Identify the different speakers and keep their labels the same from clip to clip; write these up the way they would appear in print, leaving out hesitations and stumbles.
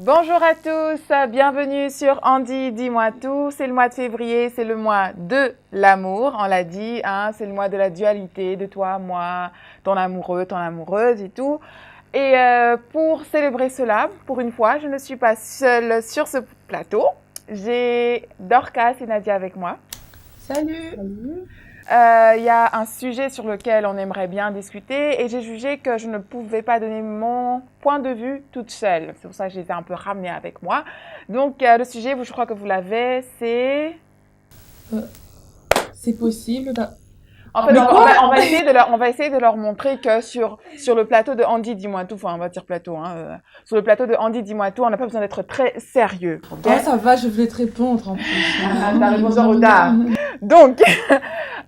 Speaker 1: Bonjour à tous, bienvenue sur Andy, dis-moi tout. C'est le mois de février, c'est le mois de l'amour, on l'a dit, hein, c'est le mois de la dualité, de toi, moi, ton amoureux, ton amoureuse et tout. Et pour célébrer cela, pour une fois, je ne suis pas seule sur ce plateau. J'ai Dorcas et Nadia avec moi.
Speaker 2: Salut.
Speaker 1: Il y a un sujet sur lequel on aimerait bien discuter et j'ai jugé que je ne pouvais pas donner mon point de vue toute seule. C'est pour ça que je les ai un peu ramenés avec moi. Donc, le sujet, je crois que vous l'avez, c'est...
Speaker 2: C'est possible.
Speaker 1: En fait, on va essayer de leur montrer que sur le plateau de Andy, dis-moi tout, enfin, on va dire plateau, hein, sur le plateau de Andy, dis-moi tout, on n'a pas besoin d'être très sérieux. Okay?
Speaker 2: Oh, ça va, je voulais te répondre en plus.
Speaker 1: T'as répondu en retard. Donc,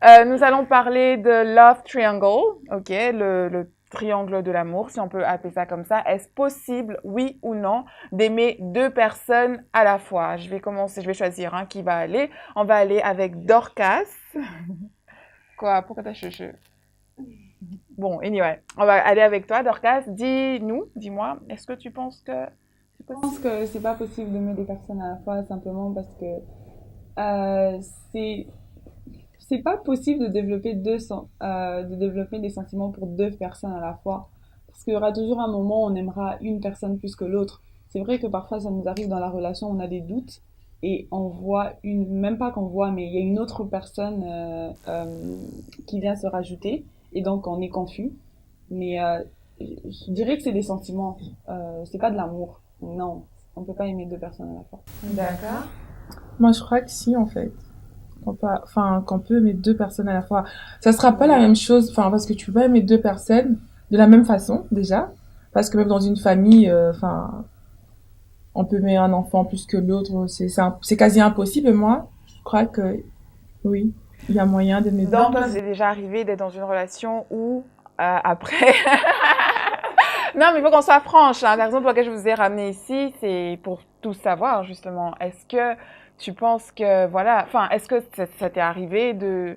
Speaker 1: nous allons parler de Love Triangle, ok, le triangle de l'amour, si on peut appeler ça comme ça. Est-ce possible, oui ou non, d'aimer deux personnes à la fois? Je vais choisir qui va aller. On va aller avec Dorcas. Quoi? Pourquoi t'as chuchu? Bon, anyway, on va aller avec toi, Dorcas. Dis-moi, est-ce que tu penses que c'est possible?
Speaker 3: Je pense que c'est pas possible d'aimer des personnes à la fois, simplement parce que c'est pas possible de développer des sentiments pour deux personnes à la fois, parce qu'il y aura toujours un moment où on aimera une personne plus que l'autre. C'est vrai que parfois ça nous arrive dans la relation, on a des doutes et on voit même pas qu'on voit, mais il y a une autre personne qui vient se rajouter et donc on est confus. Mais je dirais que c'est des sentiments, c'est pas de l'amour. Non, on peut pas aimer deux personnes à la fois.
Speaker 1: D'accord.
Speaker 2: Moi, je crois que si, en fait. Qu'on peut aimer deux personnes à la fois. Ça sera pas la même chose, parce que tu peux pas aimer deux personnes de la même façon, déjà. Parce que même dans une famille, on peut aimer un enfant plus que l'autre, c'est quasi impossible. Moi, je crois que, oui, il y a moyen d'aimer deux.
Speaker 1: Donc, c'est déjà arrivé d'être dans une relation où, après... Non, mais il faut qu'on soit franche. La raison pour laquelle je vous ai ramené ici, c'est pour tout savoir, justement. Est-ce que tu penses que, est-ce que ça t'est arrivé de...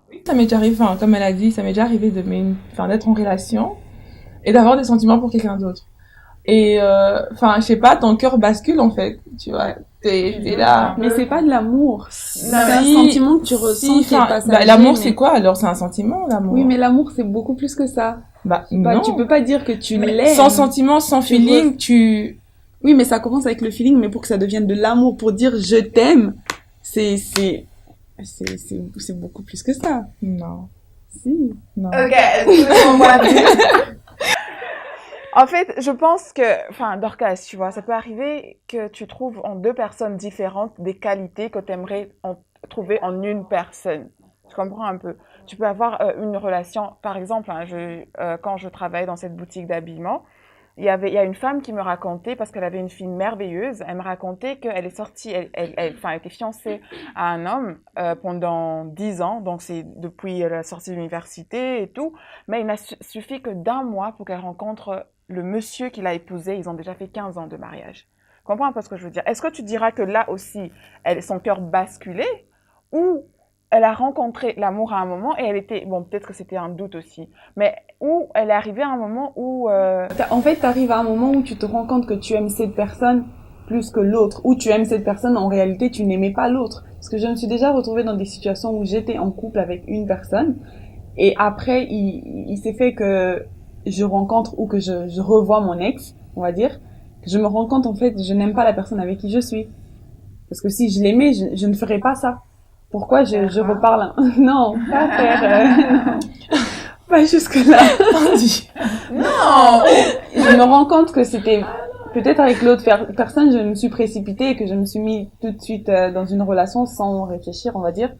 Speaker 2: Oui, ça m'est déjà arrivé, comme elle a dit, ça m'est déjà arrivé d'être en relation et d'avoir des sentiments pour quelqu'un d'autre. Et, je sais pas, ton cœur bascule, en fait, tu vois. T'es là.
Speaker 3: Mais c'est pas de l'amour. C'est un sentiment que tu ressens qui est passager.
Speaker 2: L'amour, c'est quoi, alors? C'est un sentiment, l'amour?
Speaker 3: Oui, mais l'amour, c'est beaucoup plus que ça.
Speaker 2: Non.
Speaker 3: Tu peux pas dire que tu l'aimes.
Speaker 2: Sans sentiment, sans feeling,
Speaker 3: Oui, mais ça commence avec le feeling, mais pour que ça devienne de l'amour, pour dire je t'aime, c'est beaucoup plus que ça.
Speaker 2: Non.
Speaker 3: Si.
Speaker 2: Non.
Speaker 1: Ok. En fait, je pense que, Dorcas, tu vois, ça peut arriver que tu trouves en deux personnes différentes des qualités que tu aimerais trouver en une personne. Tu comprends un peu? Tu peux avoir une relation, par exemple, quand je travaillais dans cette boutique d'habillement, il y a une femme qui me racontait, parce qu'elle avait une fille merveilleuse, elle me racontait qu'elle est sortie, elle était fiancée à un homme pendant 10 ans, donc c'est depuis la sortie de l'université et tout, mais il n'a suffi que d'un mois pour qu'elle rencontre le monsieur qui l'a épousé. Ils ont déjà fait 15 ans de mariage. Comprends un peu ce que je veux dire? Est-ce que tu diras que là aussi, son cœur basculait, ou elle a rencontré l'amour à un moment et elle était... Bon, peut-être que c'était un doute aussi, mais où elle est arrivée à un moment où...
Speaker 3: En fait, t'arrives à un moment où tu te rends compte que tu aimes cette personne plus que l'autre, ou tu aimes cette personne, en réalité, tu n'aimais pas l'autre. Parce que je me suis déjà retrouvée dans des situations où j'étais en couple avec une personne, et après, il s'est fait que je rencontre ou que je revois mon ex, on va dire, je me rends compte, en fait, je n'aime pas la personne avec qui je suis. Parce que si je l'aimais, je ne ferais pas ça. Pourquoi je reparle? Non, pas faire... non. Pas jusque-là.
Speaker 1: Non.
Speaker 3: Je me rends compte que c'était... Peut-être avec l'autre personne, je me suis précipitée et que je me suis mis tout de suite dans une relation sans réfléchir, on va dire.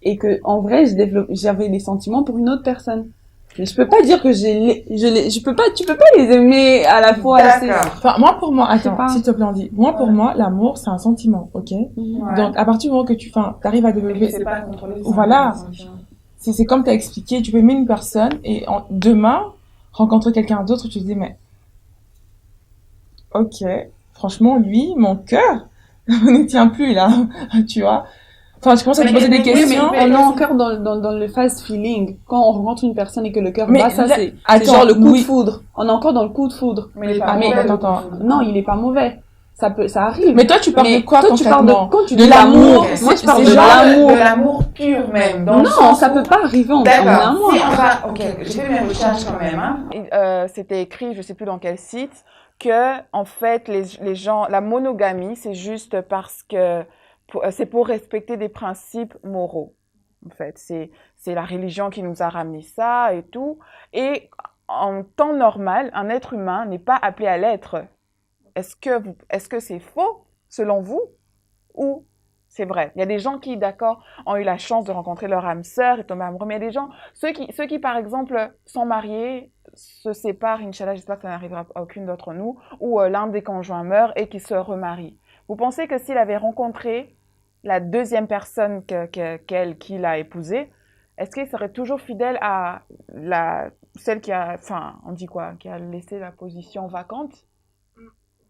Speaker 3: Et que, en vrai, j'avais des sentiments pour une autre personne. Mais je peux pas dire que tu peux pas les aimer à la fois.
Speaker 2: Moi, pour moi, attends, s'il te plaît, Andy. Moi, pour moi, l'amour, c'est un sentiment, ok?
Speaker 1: Ouais.
Speaker 2: Donc, à partir du moment que t'arrives à développer...
Speaker 1: C'est pas contrôler.
Speaker 2: Voilà. C'est comme t'as expliqué, tu peux aimer une personne et demain, rencontrer quelqu'un d'autre, tu te dis, mais... Ok, franchement, lui, mon cœur ne tient plus, là, tu vois? Je commence à te poser des questions.
Speaker 3: Mais on est encore dans le fast feeling. Quand on rencontre une personne et que le cœur bat, ça c'est
Speaker 2: genre
Speaker 3: le coup de foudre. On est encore dans le coup de foudre.
Speaker 1: Mais il est pas mauvais.
Speaker 3: Non, il est pas mauvais. ça arrive.
Speaker 2: Mais toi, tu parles de quoi
Speaker 3: toi, tu parles de
Speaker 2: concrètement?
Speaker 3: quand tu
Speaker 2: De
Speaker 3: dis
Speaker 2: l'amour.
Speaker 3: Moi, je parle
Speaker 1: C'est
Speaker 3: de
Speaker 1: genre
Speaker 3: l'amour.
Speaker 1: de l'amour pur même. Dans le
Speaker 3: Non,
Speaker 1: sens
Speaker 3: ça
Speaker 1: où-
Speaker 3: peut pas arriver en
Speaker 1: D'accord.
Speaker 3: amour.
Speaker 1: Si on va, ok, j'ai fait mes recherches quand même. Hein. C'était écit, je sais plus dans quel site, que en fait les gens, la monogamie, c'est juste parce que c'est pour respecter des principes moraux. En fait, c'est la religion qui nous a ramené ça et tout. Et en temps normal, un être humain n'est pas appelé à l'être. Est-ce que c'est faux selon vous ou c'est vrai? Il y a des gens qui, d'accord, ont eu la chance de rencontrer leur âme sœur et tomber amoureux. Mais il y a des gens, ceux qui, par exemple, sont mariés, se séparent, Inch'Allah, j'espère que ça n'arrivera à aucune d'entre nous, ou l'un des conjoints meurt et qui se remarie. Vous pensez que s'il avait rencontré la deuxième personne qu'il a épousée, est-ce qu'il serait toujours fidèle à celle qui a, enfin, on dit quoi, qui a laissé la position vacante?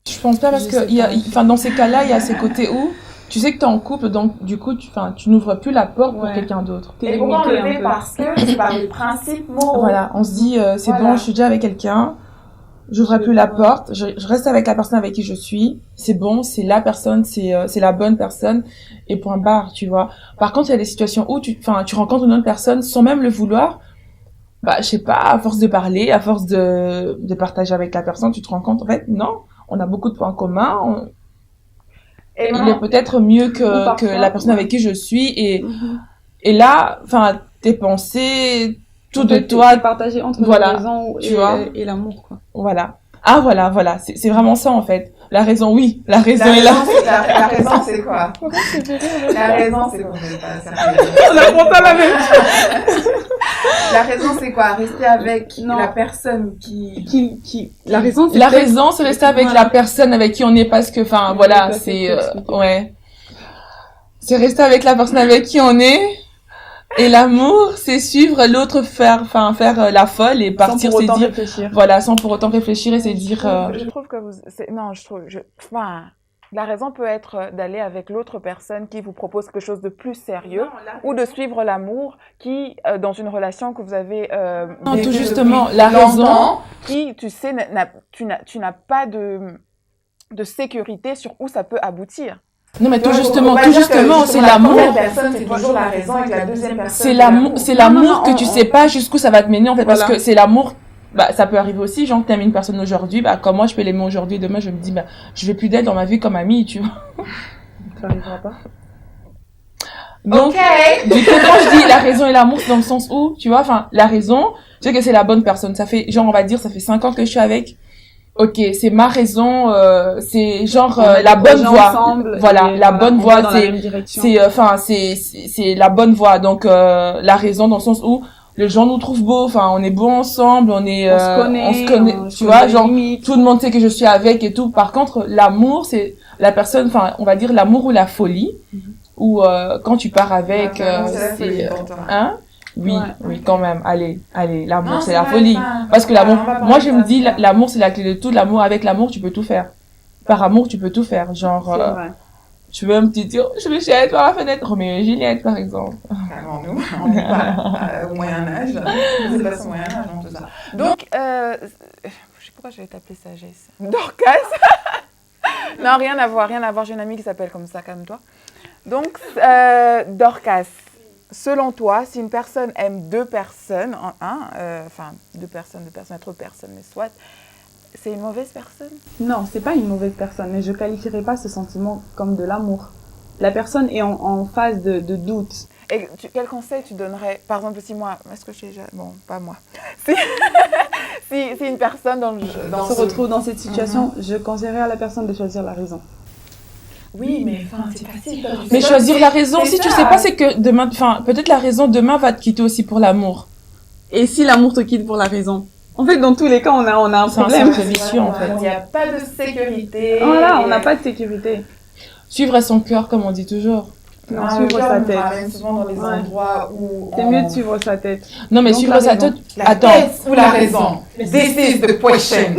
Speaker 2: Je pense pas parce
Speaker 3: Je
Speaker 2: que
Speaker 3: sais pas.
Speaker 2: enfin, dans ces cas-là, il y a ces côtés où tu sais que t'es en couple, donc du coup, tu n'ouvres plus la porte pour
Speaker 3: Ouais.
Speaker 2: quelqu'un d'autre.
Speaker 3: T'es
Speaker 1: Et pourquoi
Speaker 3: limité
Speaker 1: enlever?
Speaker 3: un peu.
Speaker 1: Parce que c'est par les principes moraux.
Speaker 2: Voilà, on se dit, c'est
Speaker 1: Voilà.
Speaker 2: bon, je suis déjà avec quelqu'un, j'ouvre
Speaker 3: Je
Speaker 2: plus la
Speaker 3: vois.
Speaker 2: porte, je reste avec la personne avec qui je suis, c'est bon, c'est la personne, c'est la bonne personne, et point barre, tu vois. Par contre, il y a des situations où tu rencontres une autre personne sans même le vouloir, bah, je sais pas, à force de parler, à force de partager avec la personne, tu te rends compte, en fait, non, on a beaucoup de points communs,
Speaker 1: Et
Speaker 2: il est
Speaker 1: maintenant,
Speaker 2: peut-être mieux
Speaker 3: Ou
Speaker 2: que
Speaker 3: parfois,
Speaker 2: la personne
Speaker 3: ouais.
Speaker 2: avec qui je suis,
Speaker 3: Mhm.
Speaker 2: et là, enfin, tes pensées, tout
Speaker 3: En
Speaker 2: de
Speaker 3: fait,
Speaker 2: toi,
Speaker 3: c'est partagé entre
Speaker 2: voilà,
Speaker 3: la raison
Speaker 2: tu vois.
Speaker 3: et l'amour, quoi.
Speaker 2: voilà. Ah, voilà, c'est vraiment ça, en fait. La raison, oui, la raison
Speaker 1: la
Speaker 2: est là.
Speaker 1: raison, c'est quoi? La raison, c'est quoi? Je vais pas sérieux.
Speaker 2: On apprend pas la même.
Speaker 1: La raison, c'est quoi? Rester avec
Speaker 3: Non.
Speaker 1: la personne qui...
Speaker 3: La raison, c'est
Speaker 2: La
Speaker 3: peut-être-
Speaker 2: raison, c'est rester avec
Speaker 3: Voilà.
Speaker 2: la personne avec qui on est parce que, enfin,
Speaker 3: Oui,
Speaker 2: voilà,
Speaker 3: ça,
Speaker 2: c'est,
Speaker 3: faut expliquer.
Speaker 2: ouais. C'est rester avec la personne avec qui on est. Et l'amour, c'est suivre l'autre, faire la folle et
Speaker 3: sans
Speaker 2: partir
Speaker 3: pour
Speaker 2: se
Speaker 3: autant
Speaker 2: dire,
Speaker 3: réfléchir.
Speaker 2: voilà, sans pour autant réfléchir et se dire,
Speaker 1: Je trouve que vous... Non, enfin, la raison peut être d'aller avec l'autre personne qui vous propose quelque chose de plus sérieux ou de suivre l'amour qui, dans une relation que vous avez
Speaker 2: Non,
Speaker 1: vécue
Speaker 2: tout justement,
Speaker 1: depuis
Speaker 2: la raison,
Speaker 1: longtemps, qui, tu sais, tu n'as pas de sécurité sur où ça peut aboutir.
Speaker 2: non, mais
Speaker 1: Tu vois,
Speaker 2: tout
Speaker 1: faut pas dire que
Speaker 2: justement, c'est
Speaker 1: la
Speaker 2: l'amour.
Speaker 1: première personne, c'est toujours la raison et que la deuxième personne,
Speaker 2: C'est l'amour
Speaker 3: Non,
Speaker 2: que tu sais pas jusqu'où ça va te mener, en fait, parce
Speaker 3: Voilà.
Speaker 2: que c'est l'amour, bah, ça peut arriver aussi, genre, t'aimes une personne aujourd'hui, bah, comment je peux l'aimer aujourd'hui, demain, je me dis, bah, je vais plus d'elle dans ma vie comme amie, tu vois.
Speaker 3: Ça arrivera pas.
Speaker 2: Donc,
Speaker 1: Ok.
Speaker 2: du coup, quand je dis la raison et l'amour, c'est dans le sens où, tu vois, enfin, la raison, je sais que c'est la bonne personne. Ça fait, genre, on va dire, ça fait 5 ans que je suis avec. Ok, c'est ma raison, c'est genre
Speaker 3: On a
Speaker 2: la
Speaker 3: des
Speaker 2: bonne
Speaker 3: projets
Speaker 2: voie.
Speaker 3: ensemble
Speaker 2: Voilà,
Speaker 3: et
Speaker 2: la
Speaker 3: voilà,
Speaker 2: bonne
Speaker 3: on
Speaker 2: voie,
Speaker 3: va dans la même direction.
Speaker 2: c'est la bonne voie. Donc la raison dans le sens où les gens nous trouvent beaux, enfin on est beaux ensemble, on se connaît, tu vois, genre tout le monde sait que je suis avec et tout. Par contre, l'amour, c'est la personne, enfin on va dire l'amour ou la folie, ou quand tu pars avec, c'est hein. Oui,
Speaker 3: Ouais.
Speaker 2: oui, quand même. Allez, l'amour,
Speaker 1: Non,
Speaker 2: c'est la
Speaker 1: vrai,
Speaker 2: folie.
Speaker 1: enfin,
Speaker 2: Parce que l'amour,
Speaker 1: on va parler
Speaker 2: moi je
Speaker 1: de
Speaker 2: me
Speaker 1: ça,
Speaker 2: dis,
Speaker 1: c'est vrai.
Speaker 2: l'amour c'est la clé de tout. L'amour, avec l'amour, tu peux tout faire. Par amour, tu peux tout faire. Genre,
Speaker 3: C'est vrai.
Speaker 2: tu veux un petit dire, je vais jette par la fenêtre. Roméo et Juliette, par exemple.
Speaker 1: Calmons-nous, on n'est pas au Moyen-Âge. C'est pas au Moyen-Âge, non, tout ça. Donc, je sais pourquoi j'allais t'appeler sagesse. Dorcas. Non, rien à voir. J'ai une amie qui s'appelle comme ça, calme-toi. Donc, Dorcas, selon toi, si une personne aime deux personnes, deux personnes, trop de personnes, mais soit, c'est une mauvaise personne?
Speaker 3: Non, c'est pas une mauvaise personne, mais je qualifierais pas ce sentiment comme de l'amour. La personne est en phase de doute.
Speaker 1: Et quel conseil tu donnerais, par exemple, si moi, est-ce que j'ai déjà... Bon, pas moi. Si, si une personne
Speaker 3: Se retrouve dans cette situation, je conseillerais à la personne de choisir la raison.
Speaker 1: Oui, mais enfin, c'est facile.
Speaker 2: Mais choisir la raison, si tu sais pas, c'est que demain, enfin, peut-être la raison demain va te quitter aussi pour l'amour.
Speaker 3: Et si l'amour te quitte pour la raison? En fait, dans tous les cas, on a un
Speaker 2: C'est un
Speaker 3: problème.
Speaker 2: cercle vicieux, en fait.
Speaker 1: Il n'y a pas de sécurité.
Speaker 3: Voilà, on n'a pas de sécurité.
Speaker 2: Suivre à son cœur, comme on dit toujours.
Speaker 3: Non, suivre sa tête.
Speaker 1: Souvent dans les
Speaker 3: Ouais.
Speaker 1: endroits où...
Speaker 3: C'est mieux de suivre sa tête.
Speaker 2: Non, mais
Speaker 3: Donc,
Speaker 2: suivre
Speaker 3: la
Speaker 2: sa
Speaker 3: raison.
Speaker 2: tête.
Speaker 1: La
Speaker 2: Attends.
Speaker 1: tête ou la raison? This is the question.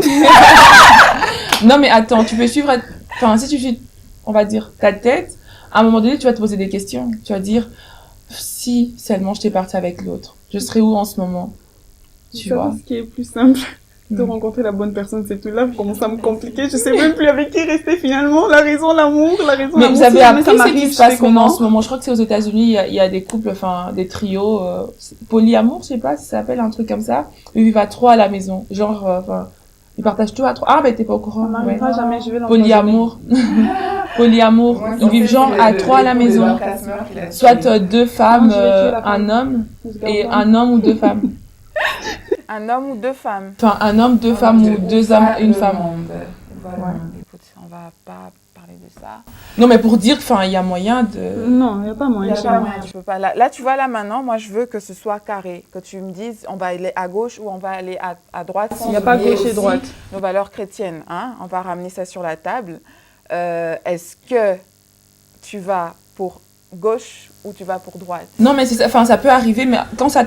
Speaker 2: Non, mais attends, tu peux suivre, enfin, si tu suis, on va dire, ta tête, à un moment donné, tu vas te poser des questions. Tu vas dire, si seulement j'étais partie avec l'autre, je serais où en ce moment? Tu vois?
Speaker 3: Ce qui est plus simple. de rencontrer la bonne personne, c'est tout. Là, vous commencez à me compliquer. Je sais même plus avec qui rester finalement. La raison, l'amour,
Speaker 2: Mais vous avez appris ce qui se passe
Speaker 3: comment
Speaker 2: en ce moment. Je crois que c'est aux États-Unis, il y a des couples, enfin, des trios, polyamour, je sais pas si ça s'appelle un truc comme ça. Ils vivent à 3 à la maison. Genre, enfin, ils partagent tout à 3. Ah, ben, t'es pas au courant.
Speaker 3: On n'arrivera jamais, je vais l'entendre.
Speaker 2: Polyamour. Polyamour.
Speaker 1: Moi,
Speaker 2: Ils vivent genre à 3 à la maison. Soit 2 femmes,
Speaker 3: Non, je vais tuer la
Speaker 2: un
Speaker 3: femme.
Speaker 2: homme,
Speaker 3: Je
Speaker 2: et
Speaker 3: garde
Speaker 2: un homme ou 2 femmes.
Speaker 1: Un homme ou 2 femmes?
Speaker 2: Enfin, un homme, 2 femmes ou 2 hommes, une femme.
Speaker 1: Ouais. Écoute, on va pas parler de ça.
Speaker 2: Non, mais pour dire, enfin, il y a moyen de...
Speaker 3: Non, il n'y a pas
Speaker 1: Il y
Speaker 3: moyen.
Speaker 1: a
Speaker 3: chez
Speaker 1: pas
Speaker 3: moi.
Speaker 1: moyen, tu peux pas. Là, tu vois, là maintenant, moi, je veux que ce soit carré, que tu me dises, on va aller à gauche ou on va aller à droite.
Speaker 3: Il n'y a pas gauche et
Speaker 1: aussi
Speaker 3: droite.
Speaker 1: Nos valeurs chrétiennes, hein. On va ramener ça sur la table. Est-ce que tu vas pour gauche ou tu vas pour droite?
Speaker 2: Non, mais c'est ça, enfin, ça peut arriver, mais quand ça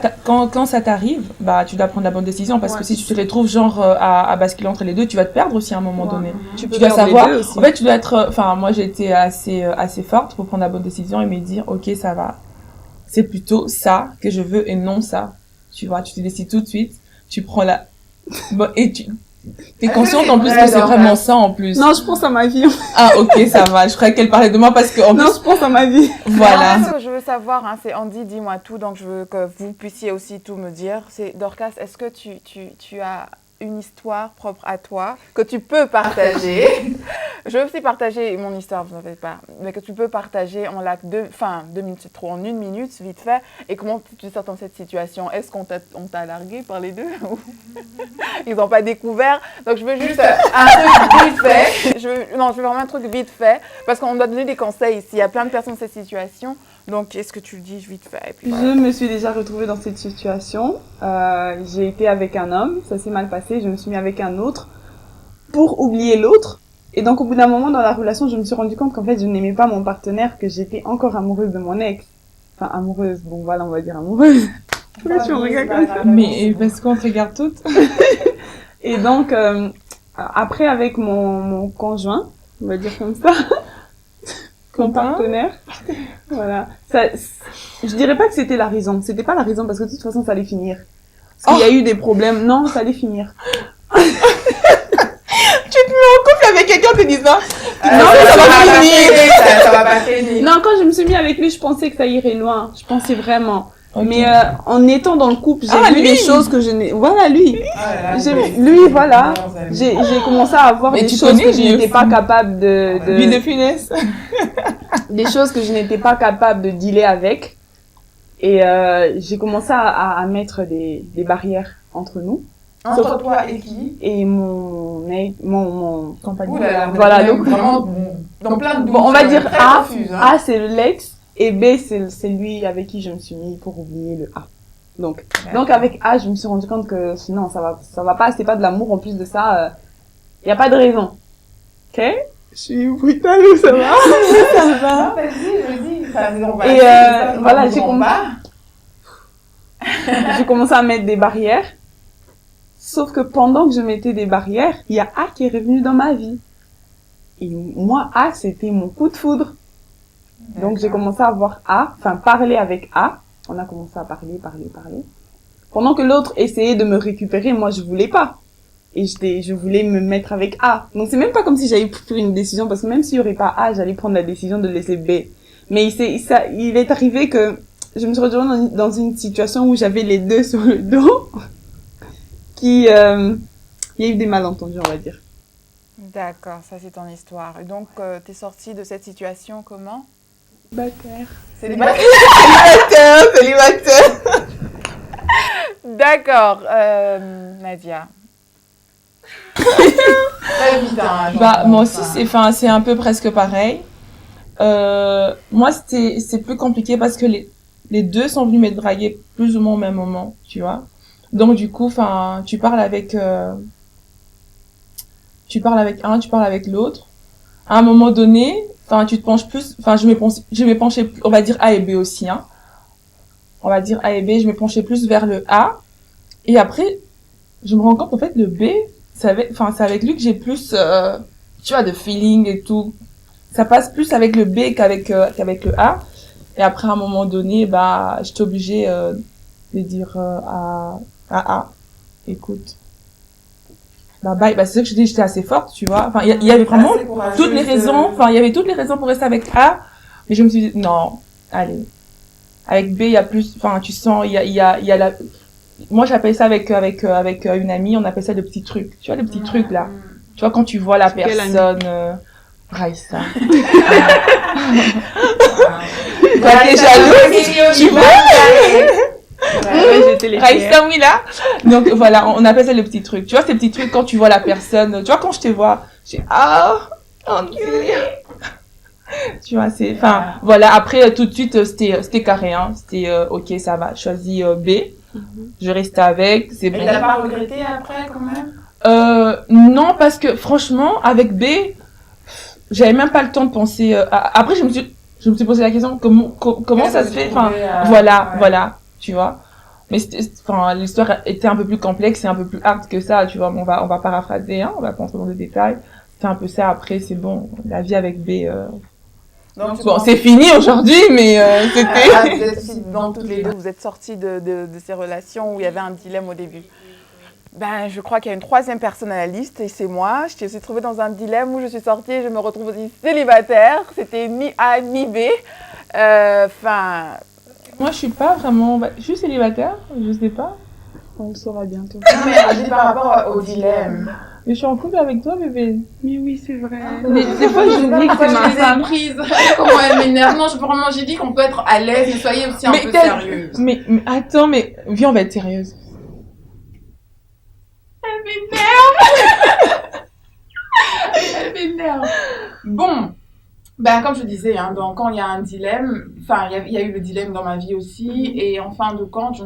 Speaker 2: t'arrive, bah, tu dois prendre la bonne décision, parce
Speaker 3: Ouais.
Speaker 2: que si tu te retrouves, genre, à basculer entre les deux, tu vas te perdre aussi à un moment
Speaker 3: Ouais.
Speaker 2: donné.
Speaker 3: Tu
Speaker 2: Tu dois
Speaker 3: perdre les
Speaker 2: savoir,
Speaker 3: deux aussi.
Speaker 2: en fait, tu dois être, enfin, moi, j'ai été assez forte pour prendre la bonne décision et me dire, ok, ça va. C'est plutôt ça que je veux et non ça. Tu vois, tu te décides tout de suite, tu prends la, bon, et t'es consciente en plus que c'est vraiment ça en plus.
Speaker 3: Non, je pense à ma vie.
Speaker 2: Ah, ok, ça va. Je croyais qu'elle parlait de moi parce que, en
Speaker 3: Non,
Speaker 2: plus,
Speaker 3: je pense à ma vie.
Speaker 2: voilà.
Speaker 1: En fait, ce que je veux savoir, hein, c'est Andy, dis-moi tout, donc je veux que vous puissiez aussi tout me dire. C'est Dorcas, est-ce que tu as une histoire propre à toi que tu peux partager? Je veux aussi partager mon histoire, vous n'en faites pas, mais que tu peux partager en 2 minutes, c'est trop, en 1 minute, vite fait. Et comment tu sors dans cette situation? Est-ce qu'on t'a largué par les deux? Ils n'ont pas découvert. Donc, je veux juste un truc vite fait. Je veux vraiment un truc vite fait. Parce qu'on doit donner des conseils ici. Il y a plein de personnes dans cette situation. Donc, est-ce que tu le dis vite fait? Et puis, voilà.
Speaker 3: Je me suis déjà retrouvée dans cette situation. J'ai été avec un homme, ça s'est mal passé. Je me suis mis avec un autre pour oublier l'autre. Et donc, au bout d'un moment dans la relation, je me suis rendu compte qu'en fait, je n'aimais pas mon partenaire, que j'étais encore amoureuse de mon ex. Enfin, amoureuse. Bon, voilà, on va dire amoureuse. Pourquoi tu me regardes comme ça?
Speaker 2: Mais parce qu'on te regarde toutes.
Speaker 3: Et donc, après, avec mon conjoint, on va dire comme ça, mon partenaire, voilà. Ça, je dirais pas que c'était la raison. C'était pas la raison parce que de toute façon, ça allait finir. Parce qu'il y a eu des problèmes. Non, ça allait finir.
Speaker 2: Tu te mets en couple avec quelqu'un en te disant,
Speaker 3: Non,
Speaker 2: ça va finir.
Speaker 1: Ça va pas finir.
Speaker 3: Non, quand je me suis mis avec lui, je pensais que ça irait loin. Je pensais vraiment.
Speaker 2: Ok.
Speaker 3: Mais en étant dans le couple, j'ai
Speaker 2: Ah,
Speaker 3: vu
Speaker 2: lui.
Speaker 3: des choses que je n'ai... Voilà, lui. Lui, voilà. J'ai commencé à avoir
Speaker 2: Mais
Speaker 3: des
Speaker 2: tu
Speaker 3: choses
Speaker 2: connais,
Speaker 3: que je
Speaker 2: lui
Speaker 3: n'étais
Speaker 2: aussi.
Speaker 3: pas capable
Speaker 2: Lui de finesse.
Speaker 3: des choses que je n'étais pas capable de dealer avec. Et j'ai commencé à mettre des barrières entre nous.
Speaker 1: Entre toi et qui?
Speaker 3: Et mon
Speaker 2: Compagnie.
Speaker 1: Ouh là là,
Speaker 3: Voilà,
Speaker 1: donc
Speaker 3: donc-
Speaker 1: vraiment dans plein de
Speaker 3: Bon, on va
Speaker 1: douches,
Speaker 3: dire
Speaker 1: très
Speaker 3: A.
Speaker 1: confuses, hein.
Speaker 3: A, c'est l'ex. Et B, c'est lui avec qui je me suis mis pour oublier le A. Donc avec A, je me suis rendu compte que sinon, ça va pas, c'est pas de l'amour. En plus de ça, y a pas de raison. Ok? Je suis brutale ou ça va? Ça va.
Speaker 1: Non, vas-y, dis. Ça, on va
Speaker 3: Et,
Speaker 1: essayer, ça,
Speaker 3: voilà,
Speaker 1: on
Speaker 3: j'ai
Speaker 1: va en
Speaker 3: compris.
Speaker 1: bas.
Speaker 3: J'ai commencé à mettre des barrières. Sauf que pendant que je mettais des barrières, il y a A qui est revenu dans ma vie. Et moi, A, c'était mon coup de foudre. Donc j'ai commencé à voir A, enfin parler avec A. On a commencé à parler. Pendant que l'autre essayait de me récupérer, moi je voulais pas. Et je voulais me mettre avec A. Donc c'est même pas comme si j'avais pris une décision, parce que même s'il y aurait pas A, j'allais prendre la décision de laisser B. Mais il est arrivé que je me suis retrouvée dans une situation où j'avais les deux sur le dos. Il y a eu des malentendus, on va dire.
Speaker 1: D'accord, ça c'est ton histoire. Et donc, t'es sortie de cette situation comment?
Speaker 3: Célibataire.
Speaker 1: Célibataire.
Speaker 2: Célibataire.
Speaker 1: D'accord, Nadia. Très vite, hein,
Speaker 2: Bah,
Speaker 1: j'entends
Speaker 2: moi aussi,
Speaker 1: ça.
Speaker 2: c'est un peu presque pareil. Moi, c'est plus compliqué parce que les deux sont venus me draguer plus ou moins au même moment, tu vois. Donc, du coup, enfin, tu parles avec un, tu parles avec l'autre. À un moment donné, enfin, tu te penches plus, enfin, je me penchais, on va dire A et B aussi, hein. On va dire A et B, je me penchais plus vers le A. Et après, je me rends compte, en fait, le B, c'est avec lui que j'ai plus, tu vois, de feeling et tout. Ça passe plus avec le B qu'avec le A. Et après, à un moment donné, bah, j'étais obligée, de dire, à A, écoute, bye. Bah, c'est ça que je dis, j'étais assez forte, tu vois. Enfin, il y avait vraiment toutes les raisons, enfin, il y avait toutes les raisons pour rester avec A, mais je me suis dit, non, allez. Avec B, il y a plus, enfin, tu sens, il y a la, moi, j'appelle ça avec une amie, on appelle ça le petit truc. Tu vois, le petit truc, là. Tu vois, quand tu vois la personne, Raïssa. Toi, t'es jalouse, tu vois? Raïssa, oui, là. Donc, voilà, on appelle ça le petit truc. Tu vois, ces petits trucs, quand tu vois la personne, tu vois, quand je te vois, j'ai, enculé. Tu vois, c'est, enfin, voilà, après, tout de suite, c'était carré, hein. C'était, ok, ça va, choisis B. Je reste avec, c'est bon.
Speaker 1: Et t'as pas regretté après, quand même?
Speaker 2: Non, parce que, franchement, avec B, j'avais même pas le temps de penser, après, je me suis posé la question, comment ça se fait, enfin, voilà, tu vois. Mais enfin, l'histoire était un peu plus complexe et un peu plus hard que ça, tu vois. On va paraphraser, hein, on va pas entrer dans les détails. C'était un peu ça, après, c'est bon, la vie avec B,
Speaker 1: Donc,
Speaker 2: bon, c'est fini aujourd'hui, mais c'était...
Speaker 1: vous êtes aussi, dans toutes les deux, vous êtes sortis de ces relations où il y avait un dilemme au début. Ben, je crois qu'il y a une troisième personne à la liste et c'est moi. Je me suis trouvée dans un dilemme où je suis sortie et je me retrouve aussi célibataire. C'était ni A ni B. Enfin...
Speaker 2: Moi, je suis pas vraiment... Je suis célibataire, je sais pas.
Speaker 3: On le saura bientôt.
Speaker 1: Non, mais par rapport au dilemme.
Speaker 2: Mais je suis en couple avec toi, bébé.
Speaker 3: Mais oui, c'est vrai.
Speaker 2: Mais des fois, j'oublie que c'est ma femme.
Speaker 4: Prise. Comment elle m'énerve. Non, vraiment, j'ai dit qu'on peut être à l'aise, mais soyez aussi un peu sérieuse.
Speaker 2: Mais attends, mais viens, on va être sérieuse.
Speaker 4: Elle m'énerve. Bon. Ben, comme je disais, hein, donc, quand il y a un dilemme, enfin, il y a eu le dilemme dans ma vie aussi, et en fin de compte,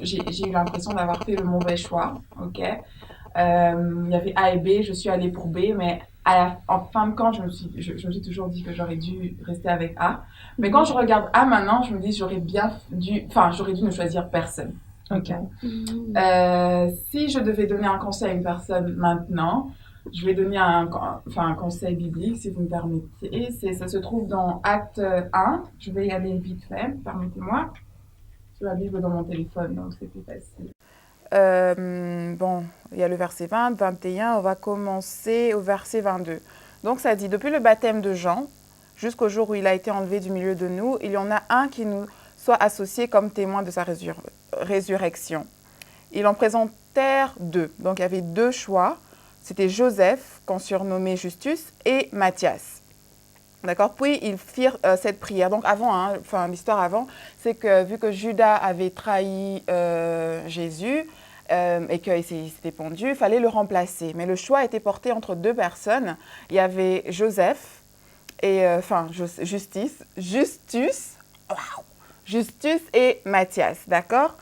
Speaker 4: j'ai eu l'impression d'avoir fait le mauvais choix, ok? Il y avait A et B, je suis allée pour B, mais en fin de compte, je me suis toujours dit que j'aurais dû rester avec A. Mais quand je regarde A maintenant, je me dis j'aurais dû ne choisir personne.
Speaker 2: Ok.
Speaker 4: Si je devais donner un conseil à une personne maintenant, je vais donner un conseil biblique, si vous me permettez. Ça se trouve dans Acte 1. Je vais y aller vite fait, permettez-moi. J'ai la Bible dans mon téléphone, donc c'est plus facile.
Speaker 1: Bon, il y a le verset 20, 21, on va commencer au verset 22. Donc ça dit, depuis le baptême de Jean, jusqu'au jour où il a été enlevé du milieu de nous, il y en a un qui nous soit associé comme témoin de sa résurrection. Ils en présentèrent deux, donc il y avait deux choix, c'était Joseph, qu'on surnommait Justus, et Matthias. D'accord. Puis ils firent cette prière. Donc avant, l'histoire avant, c'est que vu que Judas avait trahi Jésus et qu'il s'était pendu, il fallait le remplacer. Mais le choix était porté entre deux personnes. Il y avait Joseph et Justus et Matthias. D'accord.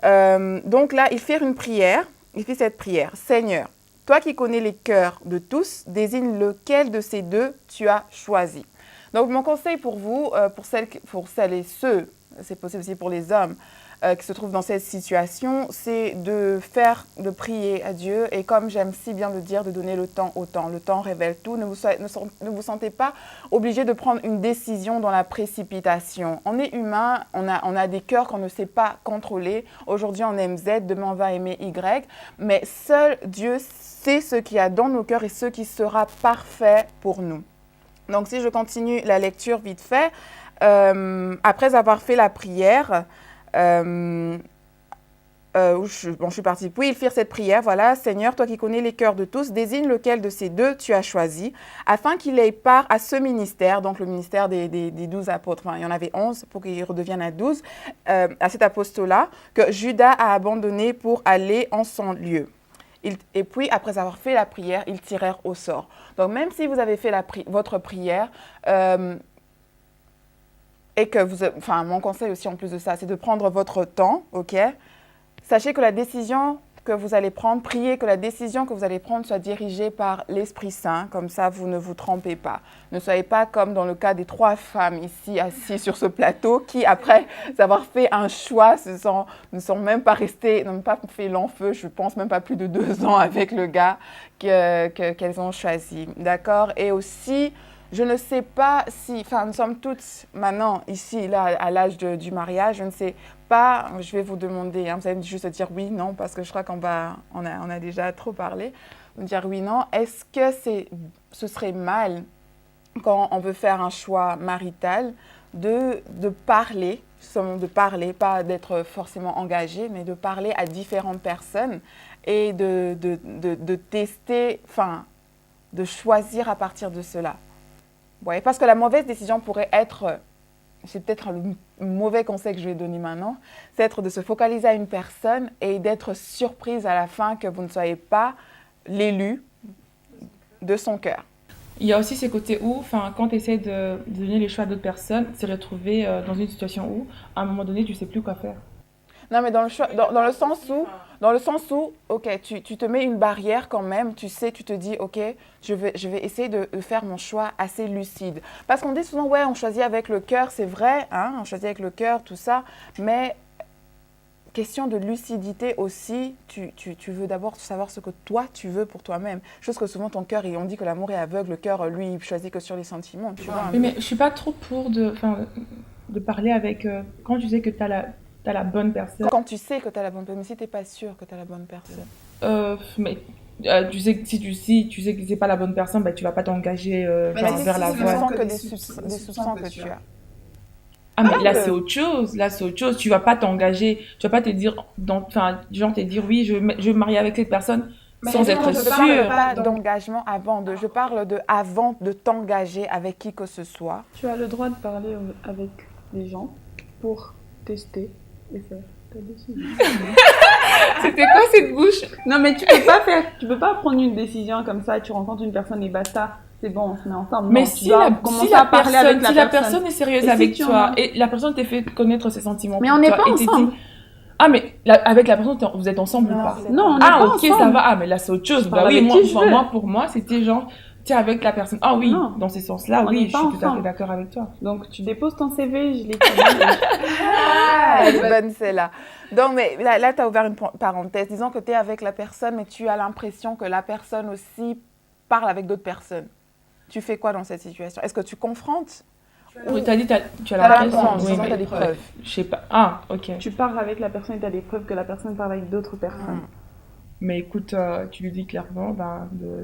Speaker 1: Donc là, ils firent une prière. Ils firent cette prière. Seigneur, toi qui connais les cœurs de tous, désigne lequel de ces deux tu as choisi. Donc, mon conseil pour vous, pour celles et ceux, c'est possible aussi pour les hommes qui se trouvent dans cette situation, c'est de prier à Dieu et comme j'aime si bien le dire, de donner le temps au temps. Le temps révèle tout. Ne vous sentez pas obligé de prendre une décision dans la précipitation. On est humain, on a des cœurs qu'on ne sait pas contrôler. Aujourd'hui, on aime Z, demain, on va aimer Y. Mais seul Dieu sait ce qu'il y a dans nos cœurs et ce qui sera parfait pour nous. Donc, si je continue la lecture vite fait, après avoir fait la prière, je suis partie. Puis ils firent cette prière, voilà, Seigneur, toi qui connais les cœurs de tous, désigne lequel de ces deux tu as choisi, afin qu'il ait part à ce ministère, donc le ministère des 12 apôtres, enfin, il y en avait 11 pour qu'ils redeviennent à 12, à cet apostolat que Judas a abandonné pour aller en son lieu. Et puis, après avoir fait la prière, ils tirèrent au sort. Donc, même si vous avez fait votre prière, et que mon conseil aussi en plus de ça, c'est de prendre votre temps, ok? Sachez que la décision que vous allez prendre, priez que la décision que vous allez prendre soit dirigée par l'Esprit Saint, comme ça vous ne vous trompez pas. Ne soyez pas comme dans le cas des 3 femmes ici assises sur ce plateau qui, après avoir fait un choix, ne sont même pas restées, n'ont pas fait long feu, je pense même pas plus de 2 ans avec le gars qu'elles ont choisi. D'accord? Et aussi, je ne sais pas si, enfin, nous sommes toutes maintenant ici, là, à l'âge du mariage, je ne sais pas, je vais vous demander, hein, vous allez juste dire oui, non, parce que je crois on a déjà trop parlé, vous dire oui, non. Est-ce que ce serait mal, quand on veut faire un choix marital, de parler, seulement de parler, pas d'être forcément engagé, mais de parler à différentes personnes et de tester, enfin, de choisir à partir de cela. Ouais, parce que la mauvaise décision pourrait être, c'est peut-être le mauvais conseil que je vais donner maintenant, c'est être de se focaliser à une personne et d'être surprise à la fin que vous ne soyez pas l'élu de son cœur.
Speaker 2: Il y a aussi ces côtés où, quand tu essaies de donner les choix à d'autres personnes, c'est retrouver dans une situation où, à un moment donné, tu sais plus quoi faire.
Speaker 1: Non, mais dans le sens où, ok, tu te mets une barrière quand même, tu sais, tu te dis, ok, je vais essayer de faire mon choix assez lucide. Parce qu'on dit souvent, ouais, on choisit avec le cœur, c'est vrai, hein, on choisit avec le cœur, tout ça, mais question de lucidité aussi, tu veux d'abord savoir ce que toi, tu veux pour toi-même. Chose que souvent ton cœur, on dit que l'amour est aveugle, le cœur, lui, il choisit que sur les sentiments, tu vois.
Speaker 2: Oui, mais je suis pas trop pour de parler avec... quand tu sais que tu as la bonne personne.
Speaker 1: Quand tu sais que tu as la bonne personne, mais si tu n'es pas sûr que tu as la bonne personne.
Speaker 2: Tu sais que si tu sais que c'est pas la bonne personne, bah, tu vas pas t'engager vers la voie.
Speaker 1: Ce ne sont que des soupçons que tu as.
Speaker 2: Ah, mais là, c'est autre chose. Là, c'est autre chose. Tu vas pas t'engager. Tu vas pas te dire... genre te dire, oui, je vais me marier avec cette personne sans être sûr.
Speaker 1: Je parle pas d'engagement je parle avant de t'engager avec qui que ce soit.
Speaker 3: Tu as le droit de parler avec les gens pour tester et faire ta décision.
Speaker 2: C'était quoi cette bouche?
Speaker 3: Non, mais tu peux pas prendre une décision comme ça, tu rencontres une personne et basta. C'est bon, on se met ensemble.
Speaker 2: Mais
Speaker 3: non,
Speaker 2: si la personne est sérieuse
Speaker 3: et
Speaker 2: avec
Speaker 3: si
Speaker 2: toi et la personne t'a fait connaître ses sentiments.
Speaker 3: Mais on n'est pas ensemble.
Speaker 2: Ah, mais avec la personne, vous êtes ensemble ou pas?
Speaker 3: Non, on n'est pas
Speaker 2: ok,
Speaker 3: ensemble.
Speaker 2: Ça va. Ah, mais là, c'est autre chose. Bah oui, pour moi, c'était genre, tu es avec la personne. Ah oui,
Speaker 3: non.
Speaker 2: dans ces sens-là, oui, je suis tout à fait d'accord avec toi.
Speaker 3: Donc, tu déposes ton CV, je l'ai
Speaker 1: elle est bonne, celle-là. Donc, mais là tu as ouvert une parenthèse. Disons que tu es avec la personne, mais tu as l'impression que la personne aussi parle avec d'autres personnes. Tu fais quoi dans cette situation? Est-ce que tu confrontes?
Speaker 2: Oui, tu as dit tu as la
Speaker 1: réponse,
Speaker 2: oui,
Speaker 1: tu as des preuves.
Speaker 2: Je sais pas. Ah, ok.
Speaker 3: Tu parles avec la personne et tu as des preuves que la personne parle avec d'autres personnes.
Speaker 2: Mais écoute, tu lui dis clairement,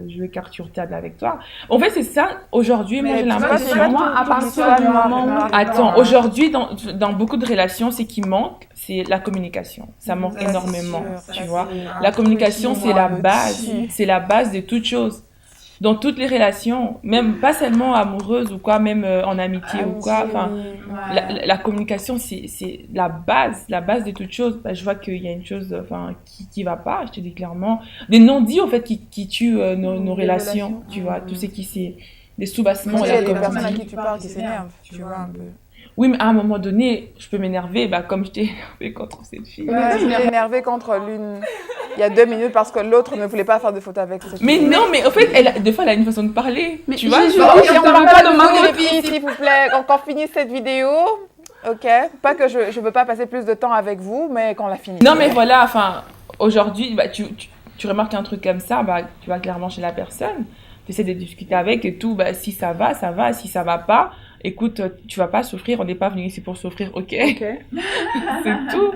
Speaker 2: je vais carte table avec toi. En fait, c'est ça, aujourd'hui, moi, j'ai l'impression...
Speaker 3: Moi, à partir du moment où...
Speaker 2: Attends, aujourd'hui, dans beaucoup de relations, ce qui manque, c'est la communication. Ça manque énormément, tu vois. La communication, c'est la base. C'est la base de toute chose. Dans toutes les relations, même pas seulement amoureuses ou quoi, même en amitié ou quoi. Enfin, la communication, c'est la base de toute chose. Bah, je vois qu'il y a une chose, qui va pas. Je te dis clairement, des non-dits en fait qui tuent nos relations. Tu vois, tout ce qui c'est des sous-bassements.
Speaker 1: Il y a des personnes à qui tu parles qui s'énervent. Tu vois un peu.
Speaker 2: Oui, mais à un moment donné, je peux m'énerver, comme je t'ai énervé contre cette fille.
Speaker 1: Ouais, je t'ai énervé contre l'une il y a 2 minutes parce que l'autre ne voulait pas faire de photos avec cette fille.
Speaker 2: Mais non, mais en fait, des fois, elle a une façon de parler.
Speaker 3: Mais
Speaker 2: tu vois,
Speaker 1: on parle pas de ma fille, s'il vous plaît. Quand on finit cette vidéo, ok. Pas que je veux pas passer plus de temps avec vous, mais quand on l'a fini.
Speaker 2: Non, mais voilà, aujourd'hui, tu remarques un truc comme ça, tu vas clairement chez la personne, tu essaies de discuter avec et tout, si ça va, si ça va pas, écoute, tu vas pas souffrir, on n'est pas venu ici pour souffrir, ok. C'est tout.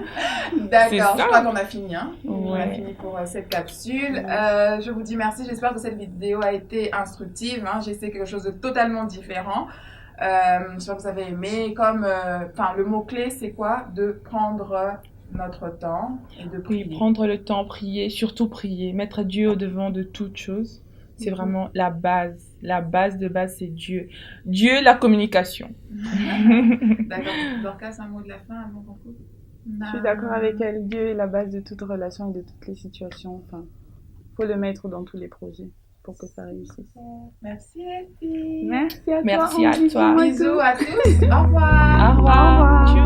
Speaker 4: D'accord, je crois qu'on a fini.
Speaker 2: Ouais.
Speaker 4: On a fini pour cette capsule. Je vous dis merci, j'espère que cette vidéo a été instructive. J'ai essayé quelque chose de totalement différent. J'espère que vous avez aimé. Le mot-clé, c'est quoi? De prendre notre temps et de prier.
Speaker 2: Oui, prendre le temps, prier, surtout prier, mettre Dieu au devant de toute chose. C'est vraiment la base. La base de base, c'est Dieu. Dieu, la communication.
Speaker 4: D'accord. Dorcas, un mot de la fin avant qu'on coupe?
Speaker 3: Je suis d'accord avec elle. Dieu est la base de toute relation et de toutes les situations. Faut le mettre dans tous les projets pour que ça réussisse.
Speaker 4: Merci les filles.
Speaker 3: Merci à toi.
Speaker 2: Merci à toi.
Speaker 4: Bisous à tous. Au revoir.
Speaker 2: Au revoir.